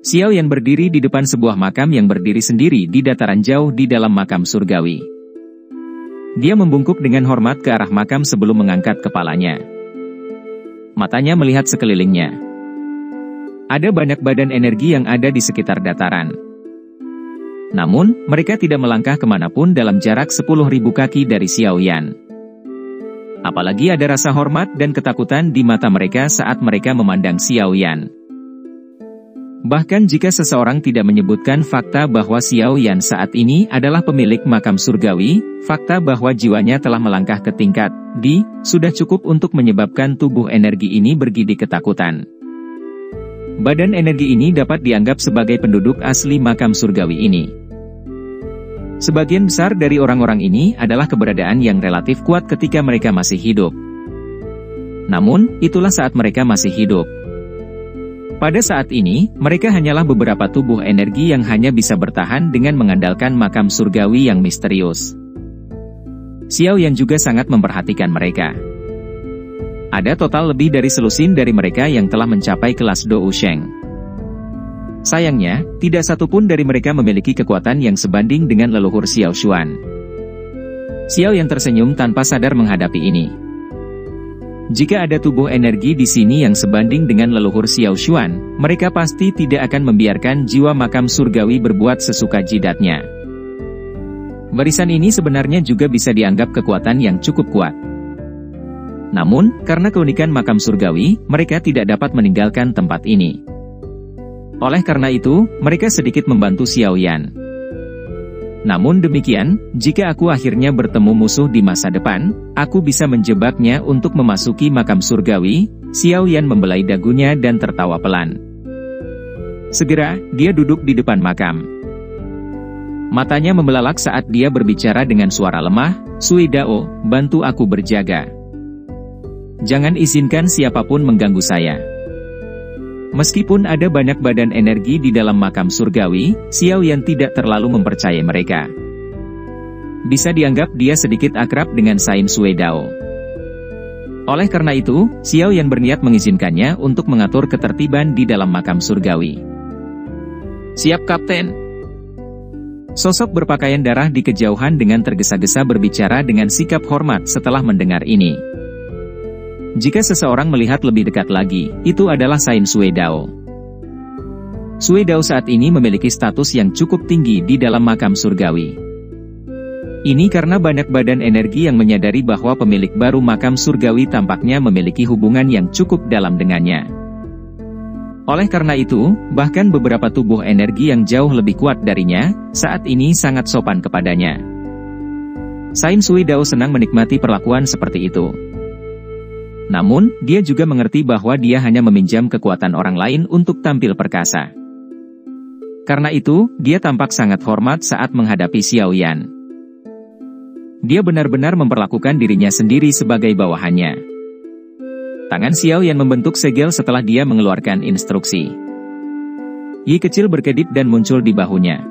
Xiao Yan berdiri di depan sebuah makam yang berdiri sendiri di dataran jauh di dalam makam surgawi. Dia membungkuk dengan hormat ke arah makam sebelum mengangkat kepalanya. Matanya melihat sekelilingnya. Ada banyak badan energi yang ada di sekitar dataran. Namun, mereka tidak melangkah kemanapun dalam jarak 10.000 kaki dari Xiao Yan. Apalagi ada rasa hormat dan ketakutan di mata mereka saat mereka memandang Xiao Yan. Bahkan jika seseorang tidak menyebutkan fakta bahwa Xiao Yan saat ini adalah pemilik makam surgawi, fakta bahwa jiwanya telah melangkah ke tingkat D sudah cukup untuk menyebabkan tubuh energi ini bergidik ketakutan. Badan energi ini dapat dianggap sebagai penduduk asli makam surgawi ini. Sebagian besar dari orang-orang ini adalah keberadaan yang relatif kuat ketika mereka masih hidup. Namun, itulah saat mereka masih hidup. Pada saat ini, mereka hanyalah beberapa tubuh energi yang hanya bisa bertahan dengan mengandalkan makam surgawi yang misterius. Xiao Yan juga sangat memperhatikan mereka. Ada total lebih dari selusin dari mereka yang telah mencapai kelas Dou Sheng. Sayangnya, tidak satupun dari mereka memiliki kekuatan yang sebanding dengan leluhur Xiao Xuan. Xiao Yan tersenyum tanpa sadar menghadapi ini. Jika ada tubuh energi di sini yang sebanding dengan leluhur Xiao Xuan, mereka pasti tidak akan membiarkan jiwa makam surgawi berbuat sesuka jidatnya. Barisan ini sebenarnya juga bisa dianggap kekuatan yang cukup kuat. Namun, karena keunikan makam surgawi, mereka tidak dapat meninggalkan tempat ini. Oleh karena itu, mereka sedikit membantu Xiao Yan. Namun demikian, jika aku akhirnya bertemu musuh di masa depan, aku bisa menjebaknya untuk memasuki makam surgawi. Xiao Yan membelai dagunya dan tertawa pelan. Segera, dia duduk di depan makam. Matanya membelalak saat dia berbicara dengan suara lemah, "Sui Dao, bantu aku berjaga. Jangan izinkan siapapun mengganggu saya." Meskipun ada banyak badan energi di dalam makam surgawi, Xiao Yan tidak terlalu mempercayai mereka. Bisa dianggap dia sedikit akrab dengan Sain Sui Dao. Oleh karena itu, Xiao Yan berniat mengizinkannya untuk mengatur ketertiban di dalam makam surgawi. "Siap, Kapten." Sosok berpakaian darah di kejauhan dengan tergesa-gesa berbicara dengan sikap hormat setelah mendengar ini. Jika seseorang melihat lebih dekat lagi, itu adalah Sain Sui Dao. Sui Dao saat ini memiliki status yang cukup tinggi di dalam makam surgawi. Ini karena banyak badan energi yang menyadari bahwa pemilik baru makam surgawi tampaknya memiliki hubungan yang cukup dalam dengannya. Oleh karena itu, bahkan beberapa tubuh energi yang jauh lebih kuat darinya, saat ini sangat sopan kepadanya. Sain Sui Dao senang menikmati perlakuan seperti itu. Namun, dia juga mengerti bahwa dia hanya meminjam kekuatan orang lain untuk tampil perkasa. Karena itu, dia tampak sangat hormat saat menghadapi Xiao Yan. Dia benar-benar memperlakukan dirinya sendiri sebagai bawahannya. Tangan Xiao Yan membentuk segel setelah dia mengeluarkan instruksi. Yi kecil berkedip dan muncul di bahunya.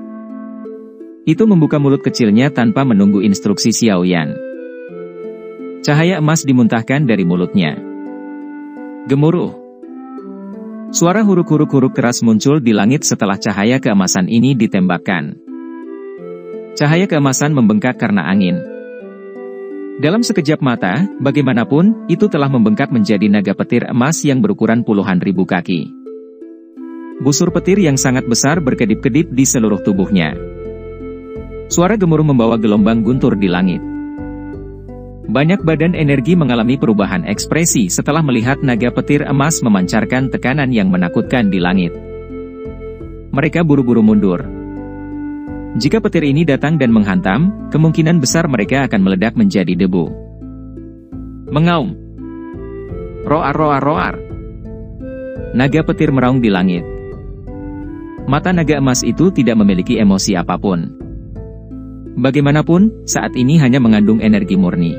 Itu membuka mulut kecilnya tanpa menunggu instruksi Xiao Yan. Cahaya emas dimuntahkan dari mulutnya. Gemuruh. Suara huruf-huruf keras muncul di langit setelah cahaya keemasan ini ditembakkan. Cahaya keemasan membengkak karena angin. Dalam sekejap mata, bagaimanapun, itu telah membengkak menjadi naga petir emas yang berukuran puluhan ribu kaki. Busur petir yang sangat besar berkedip-kedip di seluruh tubuhnya. Suara gemuruh membawa gelombang guntur di langit. Banyak badan energi mengalami perubahan ekspresi setelah melihat naga petir emas memancarkan tekanan yang menakutkan di langit. Mereka buru-buru mundur. Jika petir ini datang dan menghantam, kemungkinan besar mereka akan meledak menjadi debu. Mengaum. Roar, roar, roar. Naga petir meraung di langit. Mata naga emas itu tidak memiliki emosi apapun. Bagaimanapun, saat ini hanya mengandung energi murni.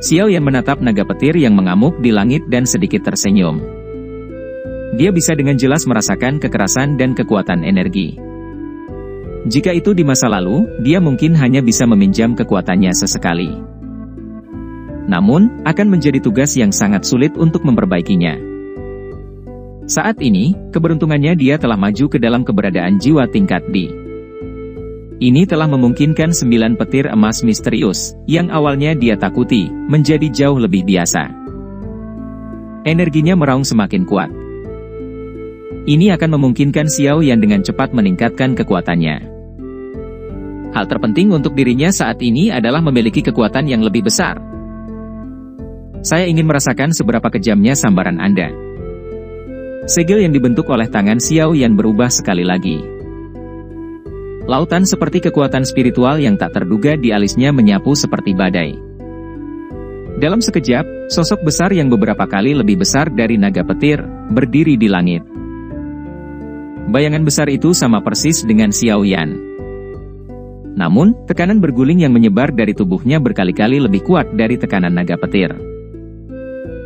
Xiao Yan menatap naga petir yang mengamuk di langit dan sedikit tersenyum. Dia bisa dengan jelas merasakan kekerasan dan kekuatan energi. Jika itu di masa lalu, dia mungkin hanya bisa meminjam kekuatannya sesekali. Namun, akan menjadi tugas yang sangat sulit untuk memperbaikinya. Saat ini, keberuntungannya dia telah maju ke dalam keberadaan jiwa tingkat D. Ini telah memungkinkan 9 petir emas misterius, yang awalnya dia takuti, menjadi jauh lebih biasa. Energinya meraung semakin kuat. Ini akan memungkinkan Xiao Yan dengan cepat meningkatkan kekuatannya. Hal terpenting untuk dirinya saat ini adalah memiliki kekuatan yang lebih besar. Saya ingin merasakan seberapa kejamnya sambaran Anda. Segel yang dibentuk oleh tangan Xiao Yan berubah sekali lagi. Lautan seperti kekuatan spiritual yang tak terduga di alisnya menyapu seperti badai. Dalam sekejap, sosok besar yang beberapa kali lebih besar dari naga petir, berdiri di langit. Bayangan besar itu sama persis dengan Xiao Yan. Namun, tekanan berguling yang menyebar dari tubuhnya berkali-kali lebih kuat dari tekanan naga petir.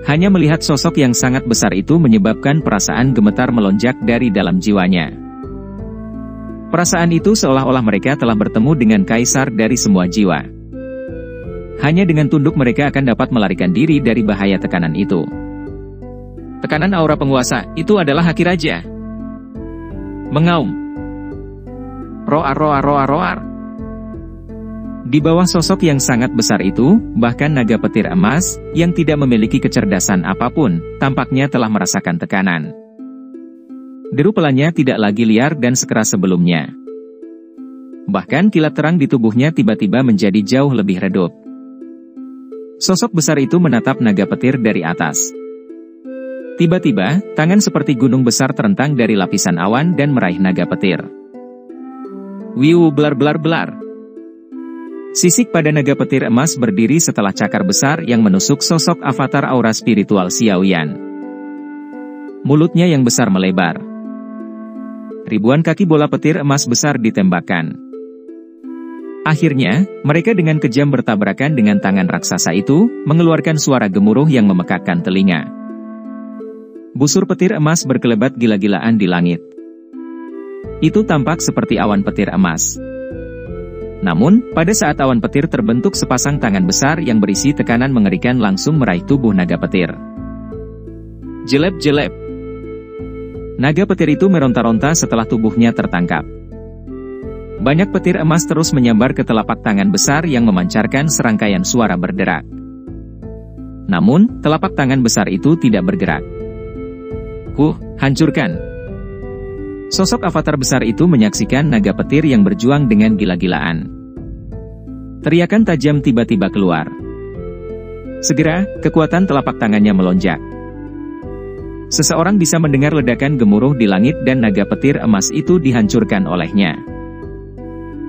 Hanya melihat sosok yang sangat besar itu menyebabkan perasaan gemetar melonjak dari dalam jiwanya. Perasaan itu seolah-olah mereka telah bertemu dengan kaisar dari semua jiwa. Hanya dengan tunduk mereka akan dapat melarikan diri dari bahaya tekanan itu. Tekanan aura penguasa, itu adalah haki raja. Mengaum. Roar roar roar roar. Di bawah sosok yang sangat besar itu, bahkan naga petir emas, yang tidak memiliki kecerdasan apapun, tampaknya telah merasakan tekanan. Deru pelannya tidak lagi liar dan sekeras sebelumnya. Bahkan kilat terang di tubuhnya tiba-tiba menjadi jauh lebih redup. Sosok besar itu menatap naga petir dari atas. Tiba-tiba, tangan seperti gunung besar terentang dari lapisan awan dan meraih naga petir. Wiu belar belar belar. Sisik pada naga petir emas berdiri setelah cakar besar yang menusuk sosok avatar aura spiritual Xiao Yan. Mulutnya yang besar melebar. Ribuan kaki bola petir emas besar ditembakkan. Akhirnya, mereka dengan kejam bertabrakan dengan tangan raksasa itu, mengeluarkan suara gemuruh yang memekakkan telinga. Busur petir emas berkelebat gila-gilaan di langit. Itu tampak seperti awan petir emas. Namun, pada saat awan petir terbentuk, sepasang tangan besar yang berisi tekanan mengerikan langsung meraih tubuh naga petir. Jelep-jelep. Naga petir itu meronta-ronta setelah tubuhnya tertangkap. Banyak petir emas terus menyambar ke telapak tangan besar yang memancarkan serangkaian suara berderak. Namun, telapak tangan besar itu tidak bergerak. Hancurkan. Sosok avatar besar itu menyaksikan naga petir yang berjuang dengan gila-gilaan. Teriakan tajam tiba-tiba keluar. Segera, kekuatan telapak tangannya melonjak. Seseorang bisa mendengar ledakan gemuruh di langit dan naga petir emas itu dihancurkan olehnya.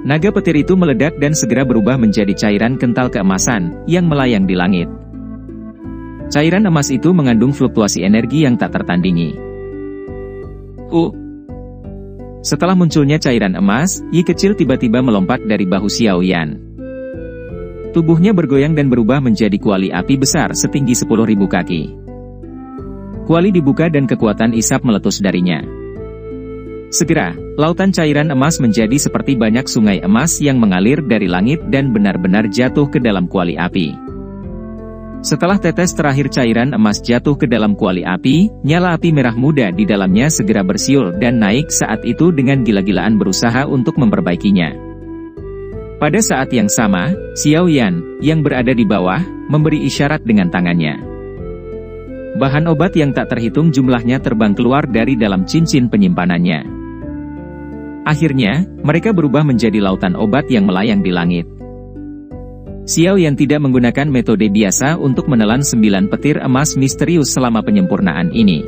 Naga petir itu meledak dan segera berubah menjadi cairan kental keemasan, yang melayang di langit. Cairan emas itu mengandung fluktuasi energi yang tak tertandingi. Setelah munculnya cairan emas, Yi kecil tiba-tiba melompat dari bahu Xiao Yan. Tubuhnya bergoyang dan berubah menjadi kuali api besar setinggi 10.000 kaki. Kuali dibuka dan kekuatan isap meletus darinya. Segera, lautan cairan emas menjadi seperti banyak sungai emas yang mengalir dari langit dan benar-benar jatuh ke dalam kuali api. Setelah tetes terakhir cairan emas jatuh ke dalam kuali api, nyala api merah muda di dalamnya segera bersiul dan naik saat itu dengan gila-gilaan berusaha untuk memperbaikinya. Pada saat yang sama, Xiao Yan, yang berada di bawah, memberi isyarat dengan tangannya. Bahan obat yang tak terhitung jumlahnya terbang keluar dari dalam cincin penyimpanannya. Akhirnya, mereka berubah menjadi lautan obat yang melayang di langit. Xiao Yan tidak menggunakan metode biasa untuk menelan 9 petir emas misterius selama penyempurnaan ini.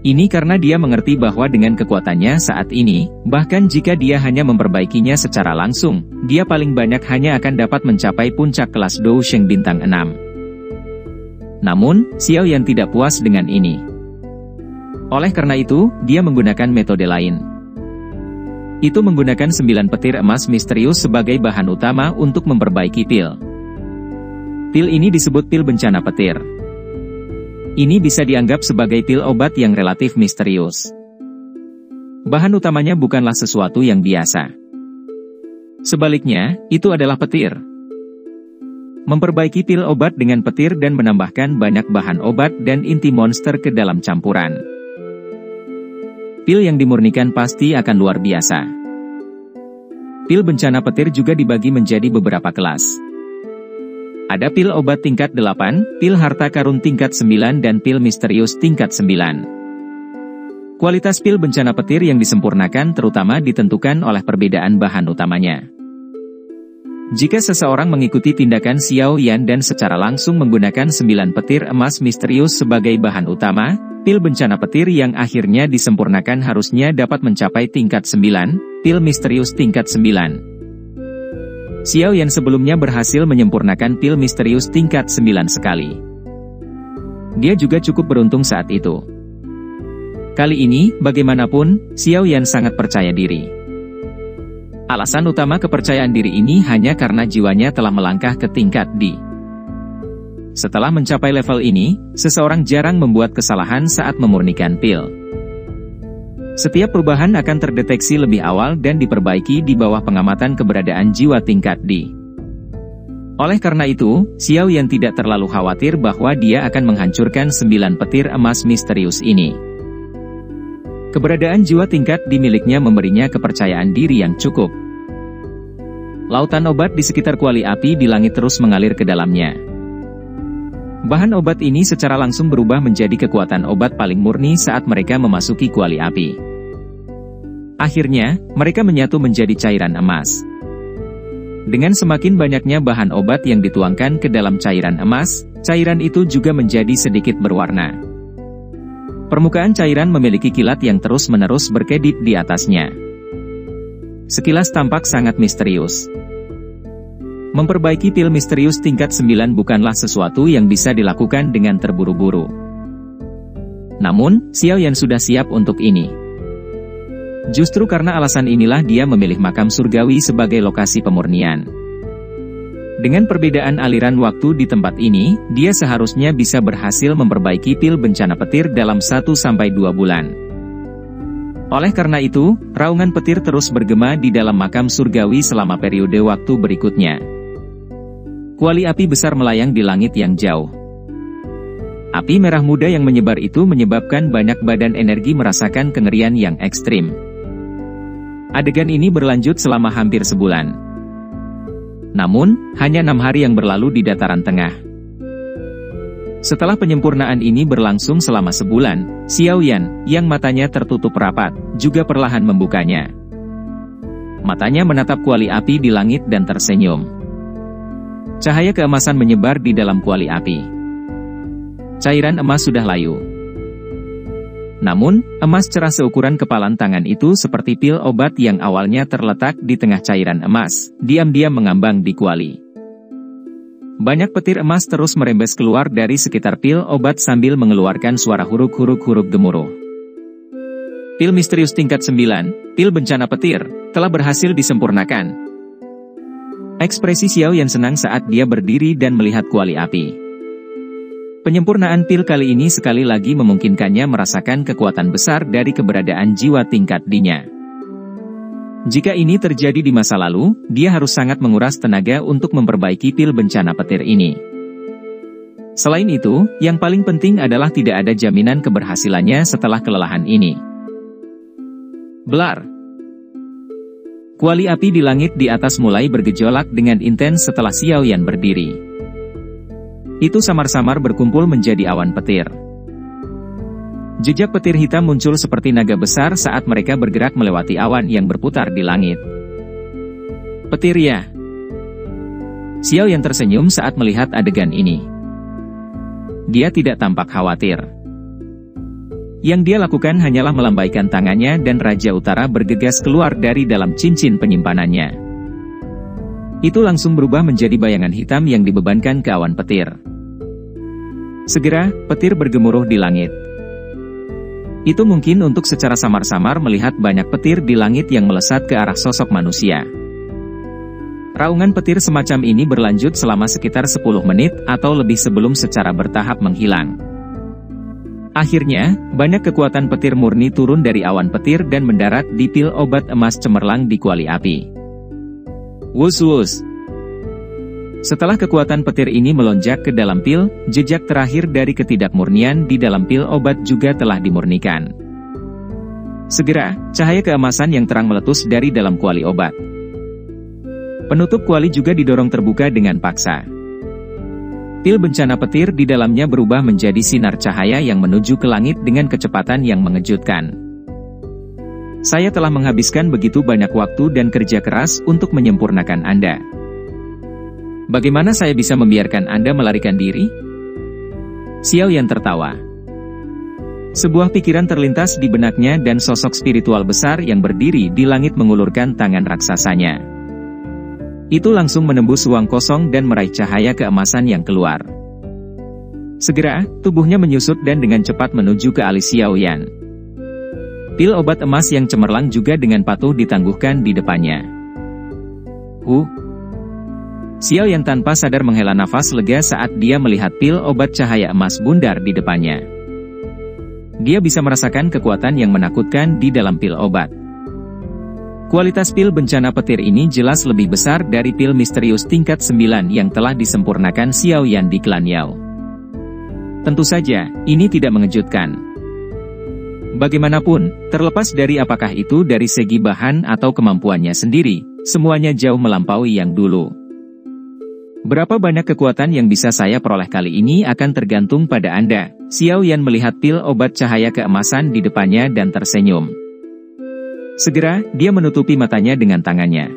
Ini karena dia mengerti bahwa dengan kekuatannya saat ini, bahkan jika dia hanya memperbaikinya secara langsung, dia paling banyak hanya akan dapat mencapai puncak kelas Dou Sheng bintang 6. Namun, Xiao Yan tidak puas dengan ini. Oleh karena itu, dia menggunakan metode lain. Itu menggunakan 9 petir emas misterius sebagai bahan utama untuk memperbaiki pil. Pil ini disebut pil bencana petir. Ini bisa dianggap sebagai pil obat yang relatif misterius. Bahan utamanya bukanlah sesuatu yang biasa. Sebaliknya, itu adalah petir. Memperbaiki pil obat dengan petir dan menambahkan banyak bahan obat dan inti monster ke dalam campuran. pil yang dimurnikan pasti akan luar biasa. Pil bencana petir juga dibagi menjadi beberapa kelas. Ada pil obat tingkat 8, pil harta karun tingkat 9 dan pil misterius tingkat 9. Kualitas pil bencana petir yang disempurnakan terutama ditentukan oleh perbedaan bahan utamanya. Jika seseorang mengikuti tindakan Xiao Yan dan secara langsung menggunakan 9 petir emas misterius sebagai bahan utama, pil bencana petir yang akhirnya disempurnakan harusnya dapat mencapai tingkat 9, pil misterius tingkat 9. Xiao Yan sebelumnya berhasil menyempurnakan pil misterius tingkat 9 sekali. Dia juga cukup beruntung saat itu. Kali ini, bagaimanapun, Xiao Yan sangat percaya diri. Alasan utama kepercayaan diri ini hanya karena jiwanya telah melangkah ke tingkat D. Setelah mencapai level ini, seseorang jarang membuat kesalahan saat memurnikan pil. Setiap perubahan akan terdeteksi lebih awal dan diperbaiki di bawah pengamatan keberadaan jiwa tingkat D. Oleh karena itu, Xiao Yan tidak terlalu khawatir bahwa dia akan menghancurkan 9 petir emas misterius ini. Keberadaan jiwa tingkat D miliknya memberinya kepercayaan diri yang cukup. Lautan obat di sekitar kuali api di langit terus mengalir ke dalamnya. Bahan obat ini secara langsung berubah menjadi kekuatan obat paling murni saat mereka memasuki kuali api. Akhirnya, mereka menyatu menjadi cairan emas. Dengan semakin banyaknya bahan obat yang dituangkan ke dalam cairan emas, cairan itu juga menjadi sedikit berwarna. Permukaan cairan memiliki kilat yang terus-menerus berkedip di atasnya. Sekilas tampak sangat misterius. Memperbaiki pil misterius tingkat 9 bukanlah sesuatu yang bisa dilakukan dengan terburu-buru. Namun, Xiao Yan sudah siap untuk ini. Justru karena alasan inilah dia memilih makam surgawi sebagai lokasi pemurnian. Dengan perbedaan aliran waktu di tempat ini, dia seharusnya bisa berhasil memperbaiki pil bencana petir dalam 1-2 bulan. Oleh karena itu, raungan petir terus bergema di dalam makam surgawi selama periode waktu berikutnya. Kuali api besar melayang di langit yang jauh. Api merah muda yang menyebar itu menyebabkan banyak badan energi merasakan kengerian yang ekstrim. Adegan ini berlanjut selama hampir sebulan. Namun, hanya 6 hari yang berlalu di dataran tengah. Setelah penyempurnaan ini berlangsung selama sebulan, Xiao Yan, yang matanya tertutup rapat, juga perlahan membukanya. Matanya menatap kuali api di langit dan tersenyum. Cahaya keemasan menyebar di dalam kuali api. Cairan emas sudah layu. Namun, emas cerah seukuran kepalan tangan itu seperti pil obat yang awalnya terletak di tengah cairan emas, diam-diam mengambang di kuali. Banyak petir emas terus merembes keluar dari sekitar pil obat sambil mengeluarkan suara huruf-huruf gemuruh. Pil misterius tingkat 9, pil bencana petir, telah berhasil disempurnakan. Ekspresi Xiao Yan senang saat dia berdiri dan melihat kuali api. Penyempurnaan pil kali ini sekali lagi memungkinkannya merasakan kekuatan besar dari keberadaan jiwa tingkat D-nya. Jika ini terjadi di masa lalu, dia harus sangat menguras tenaga untuk memperbaiki pil bencana petir ini. Selain itu, yang paling penting adalah tidak ada jaminan keberhasilannya setelah kelelahan ini. Blar. Kuali api di langit di atas mulai bergejolak dengan intens setelah Xiao Yan berdiri. Itu samar-samar berkumpul menjadi awan petir. Jejak petir hitam muncul seperti naga besar saat mereka bergerak melewati awan yang berputar di langit. Petir ya. Xiao Yan tersenyum saat melihat adegan ini. Dia tidak tampak khawatir. Yang dia lakukan hanyalah melambaikan tangannya dan Raja Utara bergegas keluar dari dalam cincin penyimpanannya. Itu langsung berubah menjadi bayangan hitam yang dibebankan ke awan petir. Segera, petir bergemuruh di langit. Itu mungkin untuk secara samar-samar melihat banyak petir di langit yang melesat ke arah sosok manusia. Raungan petir semacam ini berlanjut selama sekitar 10 menit atau lebih sebelum secara bertahap menghilang. Akhirnya, banyak kekuatan petir murni turun dari awan petir dan mendarat di pil obat emas cemerlang di kuali api. Wus-wus. Setelah kekuatan petir ini melonjak ke dalam pil, jejak terakhir dari ketidakmurnian di dalam pil obat juga telah dimurnikan. Segera, cahaya keemasan yang terang meletus dari dalam kuali obat. Penutup kuali juga didorong terbuka dengan paksa. Pil bencana petir di dalamnya berubah menjadi sinar cahaya yang menuju ke langit dengan kecepatan yang mengejutkan. Saya telah menghabiskan begitu banyak waktu dan kerja keras untuk menyempurnakan Anda. Bagaimana saya bisa membiarkan Anda melarikan diri? Xiao Yan tertawa. Sebuah pikiran terlintas di benaknya dan sosok spiritual besar yang berdiri di langit mengulurkan tangan raksasanya. Itu langsung menembus ruang kosong dan meraih cahaya keemasan yang keluar. Segera, tubuhnya menyusut dan dengan cepat menuju ke alis Xiao Yan. Pil obat emas yang cemerlang juga dengan patuh ditangguhkan di depannya. Xiao Yan tanpa sadar menghela nafas lega saat dia melihat pil obat cahaya emas bundar di depannya. Dia bisa merasakan kekuatan yang menakutkan di dalam pil obat. Kualitas pil bencana petir ini jelas lebih besar dari pil misterius tingkat 9 yang telah disempurnakan Xiao Yan di klan Yao. Tentu saja, ini tidak mengejutkan. Bagaimanapun, terlepas dari apakah itu dari segi bahan atau kemampuannya sendiri, semuanya jauh melampaui yang dulu. Berapa banyak kekuatan yang bisa saya peroleh kali ini akan tergantung pada Anda. Xiao Yan melihat pil obat cahaya keemasan di depannya dan tersenyum. Segera, dia menutupi matanya dengan tangannya.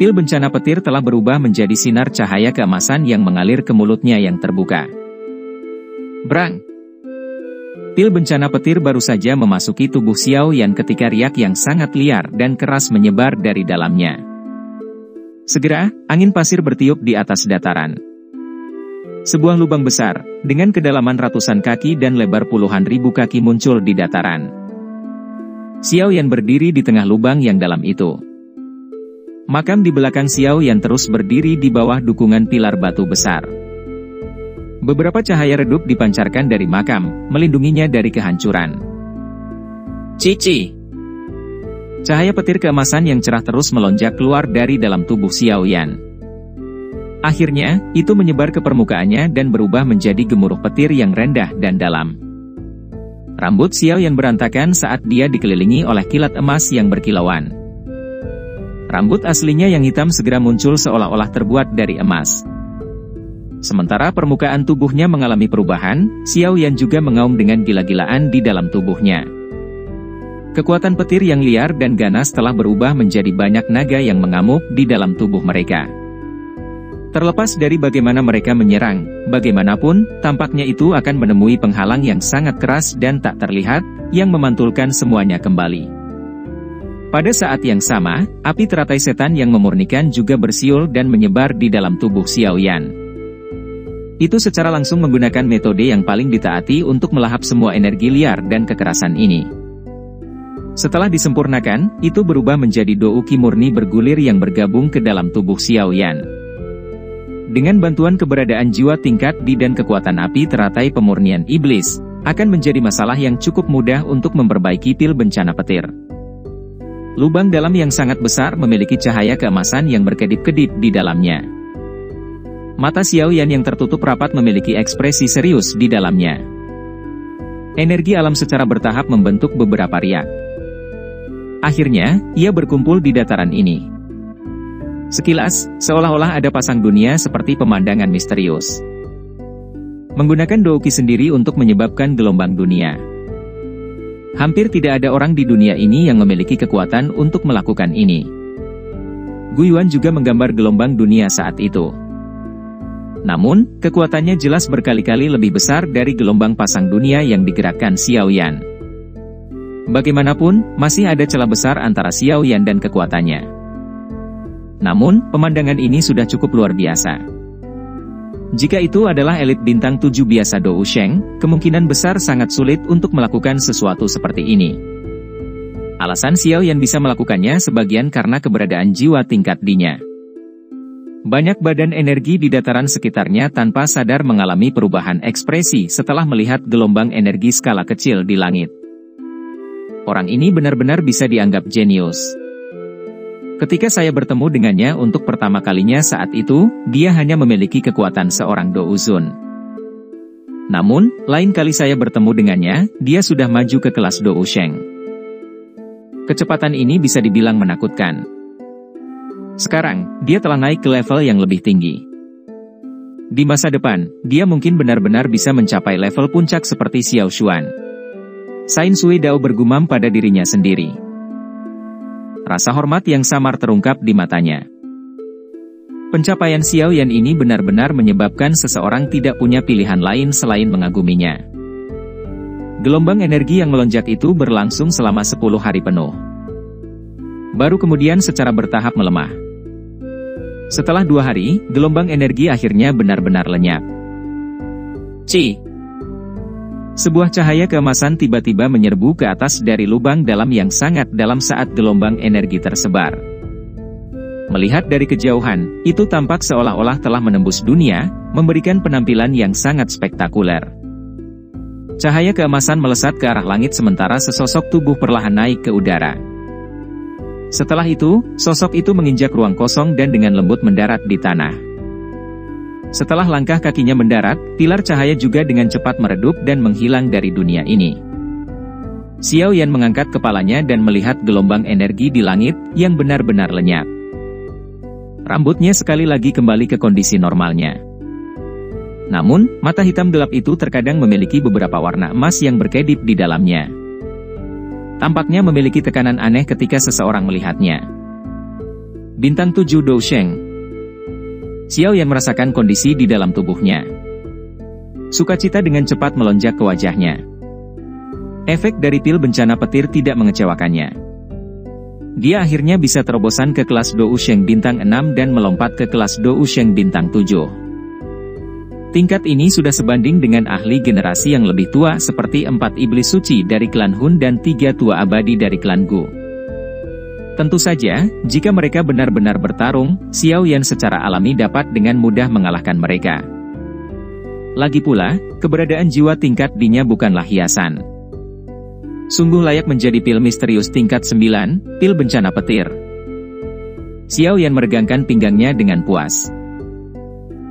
Pil bencana petir telah berubah menjadi sinar cahaya keemasan yang mengalir ke mulutnya yang terbuka. Brang! Pil bencana petir baru saja memasuki tubuh Xiao Yan ketika riak yang sangat liar dan keras menyebar dari dalamnya. Segera, angin pasir bertiup di atas dataran. Sebuah lubang besar, dengan kedalaman ratusan kaki dan lebar puluhan ribu kaki muncul di dataran. Xiao Yan berdiri di tengah lubang yang dalam itu. Makam di belakang Xiao Yan terus berdiri di bawah dukungan pilar batu besar. Beberapa cahaya redup dipancarkan dari makam, melindunginya dari kehancuran. Cici! Cahaya petir keemasan yang cerah terus melonjak keluar dari dalam tubuh Xiao Yan. Akhirnya, itu menyebar ke permukaannya dan berubah menjadi gemuruh petir yang rendah dan dalam. Rambut Xiao Yan berantakan saat dia dikelilingi oleh kilat emas yang berkilauan. Rambut aslinya yang hitam segera muncul seolah-olah terbuat dari emas. Sementara permukaan tubuhnya mengalami perubahan, Xiao Yan juga mengaum dengan gila-gilaan di dalam tubuhnya. Kekuatan petir yang liar dan ganas telah berubah menjadi banyak naga yang mengamuk di dalam tubuh mereka. Terlepas dari bagaimana mereka menyerang, bagaimanapun, tampaknya itu akan menemui penghalang yang sangat keras dan tak terlihat, yang memantulkan semuanya kembali. Pada saat yang sama, api teratai setan yang memurnikan juga bersiul dan menyebar di dalam tubuh Xiao Yan. Itu secara langsung menggunakan metode yang paling ditaati untuk melahap semua energi liar dan kekerasan ini. Setelah disempurnakan, itu berubah menjadi douki murni bergulir yang bergabung ke dalam tubuh Xiao Yan. Dengan bantuan keberadaan jiwa tingkat di dan kekuatan api teratai pemurnian iblis, akan menjadi masalah yang cukup mudah untuk memperbaiki pil bencana petir. Lubang dalam yang sangat besar memiliki cahaya keemasan yang berkedip-kedip di dalamnya. Mata Xiao Yan yang tertutup rapat memiliki ekspresi serius di dalamnya. Energi alam secara bertahap membentuk beberapa riak. Akhirnya, ia berkumpul di dataran ini. Sekilas, seolah-olah ada pasang dunia seperti pemandangan misterius. Menggunakan douki sendiri untuk menyebabkan gelombang dunia. Hampir tidak ada orang di dunia ini yang memiliki kekuatan untuk melakukan ini. Guiyuan juga menggambar gelombang dunia saat itu. Namun, kekuatannya jelas berkali-kali lebih besar dari gelombang pasang dunia yang digerakkan Xiao Yan. Bagaimanapun, masih ada celah besar antara Xiao Yan dan kekuatannya. Namun, pemandangan ini sudah cukup luar biasa. Jika itu adalah elit bintang 7 biasa Dou Sheng, kemungkinan besar sangat sulit untuk melakukan sesuatu seperti ini. Alasan Xiao Yan bisa melakukannya sebagian karena keberadaan jiwa tingkat D-nya. Banyak badan energi di dataran sekitarnya tanpa sadar mengalami perubahan ekspresi setelah melihat gelombang energi skala kecil di langit. Orang ini benar-benar bisa dianggap jenius. Ketika saya bertemu dengannya untuk pertama kalinya saat itu, dia hanya memiliki kekuatan seorang Douzun. Namun, lain kali saya bertemu dengannya, dia sudah maju ke kelas Dou Sheng. Kecepatan ini bisa dibilang menakutkan. Sekarang, dia telah naik ke level yang lebih tinggi. Di masa depan, dia mungkin benar-benar bisa mencapai level puncak seperti Xiao Xuan. Sain Sui Dao bergumam pada dirinya sendiri. Rasa hormat yang samar terungkap di matanya. Pencapaian Xiao Yan ini benar-benar menyebabkan seseorang tidak punya pilihan lain selain mengaguminya. Gelombang energi yang melonjak itu berlangsung selama 10 hari penuh. Baru kemudian secara bertahap melemah. Setelah 2 hari, gelombang energi akhirnya benar-benar lenyap. Sebuah cahaya keemasan tiba-tiba menyerbu ke atas dari lubang dalam yang sangat dalam saat gelombang energi tersebar. Melihat dari kejauhan, itu tampak seolah-olah telah menembus dunia, memberikan penampilan yang sangat spektakuler. Cahaya keemasan melesat ke arah langit sementara sesosok tubuh perlahan naik ke udara. Setelah itu, sosok itu menginjak ruang kosong dan dengan lembut mendarat di tanah. Setelah langkah kakinya mendarat, pilar cahaya juga dengan cepat meredup dan menghilang dari dunia ini. Xiao Yan mengangkat kepalanya dan melihat gelombang energi di langit yang benar-benar lenyap. Rambutnya sekali lagi kembali ke kondisi normalnya. Namun, mata hitam gelap itu terkadang memiliki beberapa warna emas yang berkedip di dalamnya. Tampaknya memiliki tekanan aneh ketika seseorang melihatnya. Bintang 7 Dou Sheng. Xiao Yan merasakan kondisi di dalam tubuhnya. Sukacita dengan cepat melonjak ke wajahnya. Efek dari pil bencana petir tidak mengecewakannya. Dia akhirnya bisa terobosan ke kelas Dou Sheng bintang 6 dan melompat ke kelas Dou Sheng bintang 7. Tingkat ini sudah sebanding dengan ahli generasi yang lebih tua seperti 4 iblis suci dari klan Hun dan 3 tua abadi dari klan Gu. Tentu saja, jika mereka benar-benar bertarung, Xiao Yan secara alami dapat dengan mudah mengalahkan mereka. Lagi pula, keberadaan jiwa tingkat D-nya bukanlah hiasan. Sungguh layak menjadi pil misterius tingkat 9, pil bencana petir. Xiao Yan meregangkan pinggangnya dengan puas.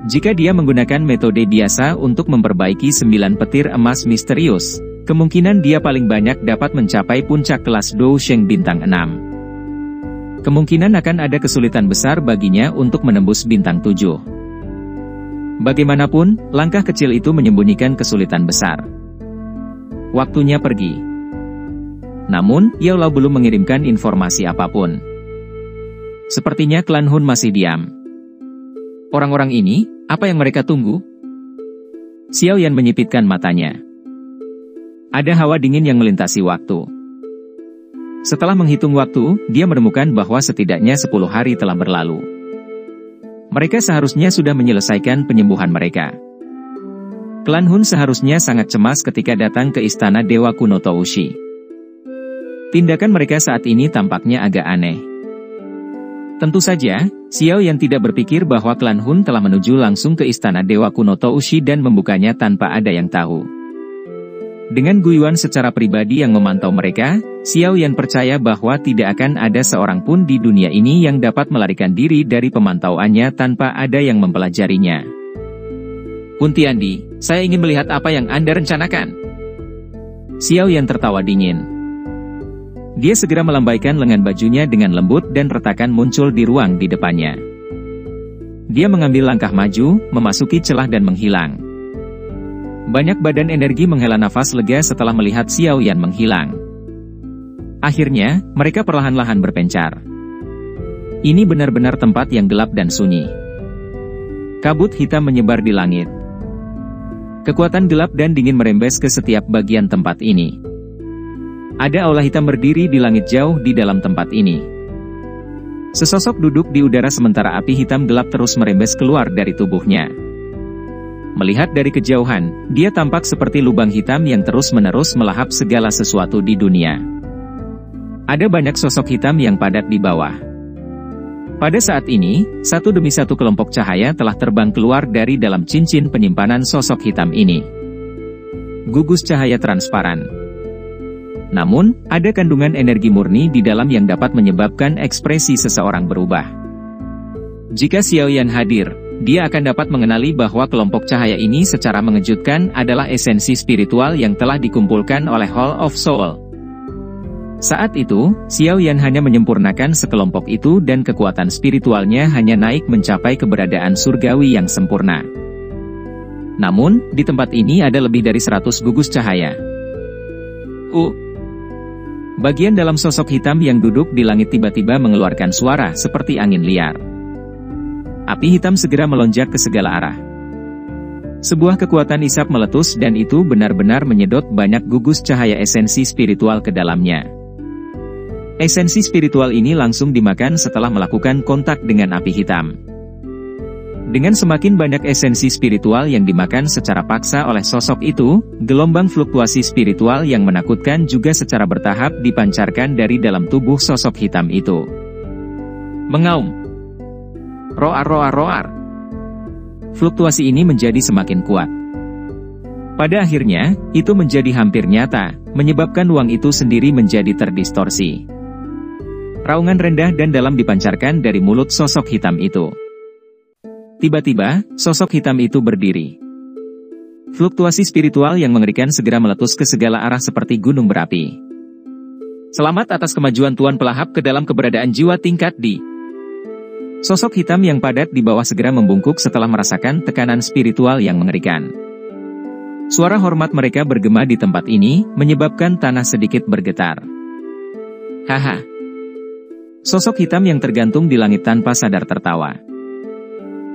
Jika dia menggunakan metode biasa untuk memperbaiki 9 petir emas misterius, kemungkinan dia paling banyak dapat mencapai puncak kelas Dou Sheng bintang 6. Kemungkinan akan ada kesulitan besar baginya untuk menembus bintang 7. Bagaimanapun, langkah kecil itu menyembunyikan kesulitan besar. Waktunya pergi. Namun, Yao Lao belum mengirimkan informasi apapun. Sepertinya klan Hun masih diam. Orang-orang ini, apa yang mereka tunggu? Xiao Yan menyipitkan matanya. Ada hawa dingin yang melintasi waktu. Setelah menghitung waktu, dia menemukan bahwa setidaknya 10 hari telah berlalu. Mereka seharusnya sudah menyelesaikan penyembuhan mereka. Klan Hun seharusnya sangat cemas ketika datang ke istana Dewa Kuno Toushi. Tindakan mereka saat ini tampaknya agak aneh. Tentu saja, Xiao Yan tidak berpikir bahwa klan Hun telah menuju langsung ke istana Dewa Kuno Toushi dan membukanya tanpa ada yang tahu. Dengan Gu Yuan secara pribadi yang memantau mereka, Xiao Yan percaya bahwa tidak akan ada seorang pun di dunia ini yang dapat melarikan diri dari pemantauannya tanpa ada yang mempelajarinya. Huntiandi, saya ingin melihat apa yang Anda rencanakan. Xiao Yan tertawa dingin. Dia segera melambaikan lengan bajunya dengan lembut dan retakan muncul di ruang di depannya. Dia mengambil langkah maju, memasuki celah dan menghilang. Banyak badan energi menghela nafas lega setelah melihat Xiao Yan menghilang. Akhirnya, mereka perlahan-lahan berpencar. Ini benar-benar tempat yang gelap dan sunyi. Kabut hitam menyebar di langit. Kekuatan gelap dan dingin merembes ke setiap bagian tempat ini. Ada aula hitam berdiri di langit jauh di dalam tempat ini. Sesosok duduk di udara sementara api hitam gelap terus merembes keluar dari tubuhnya. Melihat dari kejauhan, dia tampak seperti lubang hitam yang terus-menerus melahap segala sesuatu di dunia. Ada banyak sosok hitam yang padat di bawah. Pada saat ini, satu demi satu kelompok cahaya telah terbang keluar dari dalam cincin penyimpanan sosok hitam ini. Gugus cahaya transparan. Namun, ada kandungan energi murni di dalam yang dapat menyebabkan ekspresi seseorang berubah. Jika Xiao Yan hadir, dia akan dapat mengenali bahwa kelompok cahaya ini secara mengejutkan adalah esensi spiritual yang telah dikumpulkan oleh Hall of Soul. Saat itu, Xiao Yan hanya menyempurnakan sekelompok itu dan kekuatan spiritualnya hanya naik mencapai keberadaan surgawi yang sempurna. Namun, di tempat ini ada lebih dari 100 gugus cahaya. Bagian dalam sosok hitam yang duduk di langit tiba-tiba mengeluarkan suara seperti angin liar. Api hitam segera melonjak ke segala arah. Sebuah kekuatan isap meletus dan itu benar-benar menyedot banyak gugus cahaya esensi spiritual ke dalamnya. Esensi spiritual ini langsung dimakan setelah melakukan kontak dengan api hitam. Dengan semakin banyak esensi spiritual yang dimakan secara paksa oleh sosok itu, gelombang fluktuasi spiritual yang menakutkan juga secara bertahap dipancarkan dari dalam tubuh sosok hitam itu. Mengaum. Roar roar roar. Fluktuasi ini menjadi semakin kuat. Pada akhirnya, itu menjadi hampir nyata, menyebabkan uang itu sendiri menjadi terdistorsi. Raungan rendah dan dalam dipancarkan dari mulut sosok hitam itu. Tiba-tiba, sosok hitam itu berdiri. Fluktuasi spiritual yang mengerikan segera meletus ke segala arah seperti gunung berapi. Selamat atas kemajuan Tuan Pelahap ke dalam keberadaan jiwa tingkat D. Sosok hitam yang padat di bawah segera membungkuk setelah merasakan tekanan spiritual yang mengerikan. Suara hormat mereka bergema di tempat ini, menyebabkan tanah sedikit bergetar. Haha. Sosok hitam yang tergantung di langit tanpa sadar tertawa.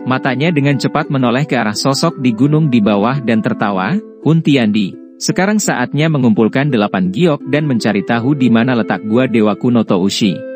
Matanya dengan cepat menoleh ke arah sosok di gunung di bawah dan tertawa. Hun Tiandi, sekarang saatnya mengumpulkan 8 giok dan mencari tahu di mana letak gua Dewa Kuno Toushi.